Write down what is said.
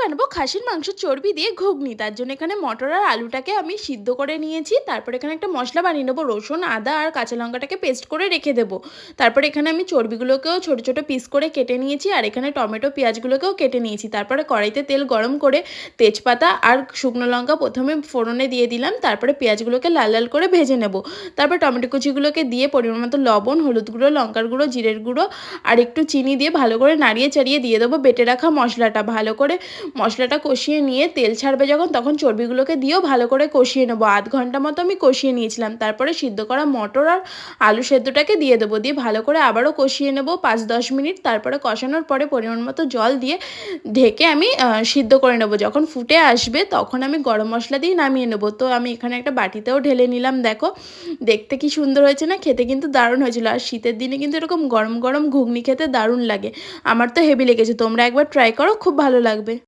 বানাবো খাসির মাংসের চর্বি দিয়ে ঘুগনি। তার জন্য এখানে মটর আর আলুটাকে আমি সিদ্ধ করে নিয়েছি। তারপর এখানে একটা মশলা বানিয়ে নেবো। রসুন, আদা আর কাঁচা লঙ্কাটাকে পেস্ট করে রেখে দেবো। তারপর এখানে আমি চর্বিগুলোকেও ছোট ছোট পিস করে কেটে নিয়েছি আর এখানে টমেটো পেঁয়াজগুলোকেও কেটে নিয়েছি। তারপরে কড়াইতে তেল গরম করে তেজপাতা আর শুকনো লঙ্কা প্রথমে ফোড়নে দিয়ে দিলাম। তারপরে পেঁয়াজগুলোকে লাল লাল করে ভেজে নেব। তারপর টমেটো কুচিগুলোকে দিয়ে পরিমাণ মতো লবণ, হলুদ গুঁড়ো, লঙ্কার গুঁড়ো, জিরের গুঁড়ো আর একটু চিনি দিয়ে ভালো করে নাড়িয়ে চাড়িয়ে দিয়ে দেবো বেটে রাখা মশলাটা। ভালো করে মশলাটা কষিয়ে নিয়ে তেল ছাড়বে যখন, তখন চর্বিগুলোকে দিয়েও ভালো করে কষিয়ে নেবো। আধ ঘন্টা মতো আমি কষিয়ে নিয়েছিলাম। তারপরে সিদ্ধ করা মটর আর আলু সেদ্ধটাকে দিয়ে দেবো। দিয়ে ভালো করে আবারও কষিয়ে নেবো 5-10 মিনিট। তারপরে কষানোর পরে পরিমাণ মতো জল দিয়ে ঢেকে আমি সিদ্ধ করে নেবো। যখন ফুটে আসবে তখন আমি গরম মশলা দিয়ে নামিয়ে নেবো। তো আমি এখানে একটা বাটিতেও ঢেলে নিলাম। দেখো দেখতে কি সুন্দর হয়েছে না? খেতে কিন্তু দারুণ হয়েছিল। আর শীতের দিনে কিন্তু এরকম গরম গরম ঘুগনি খেতে দারুণ লাগে। আমার তো হেভি লেগেছে। তোমরা একবার ট্রাই করো, খুব ভালো লাগবে।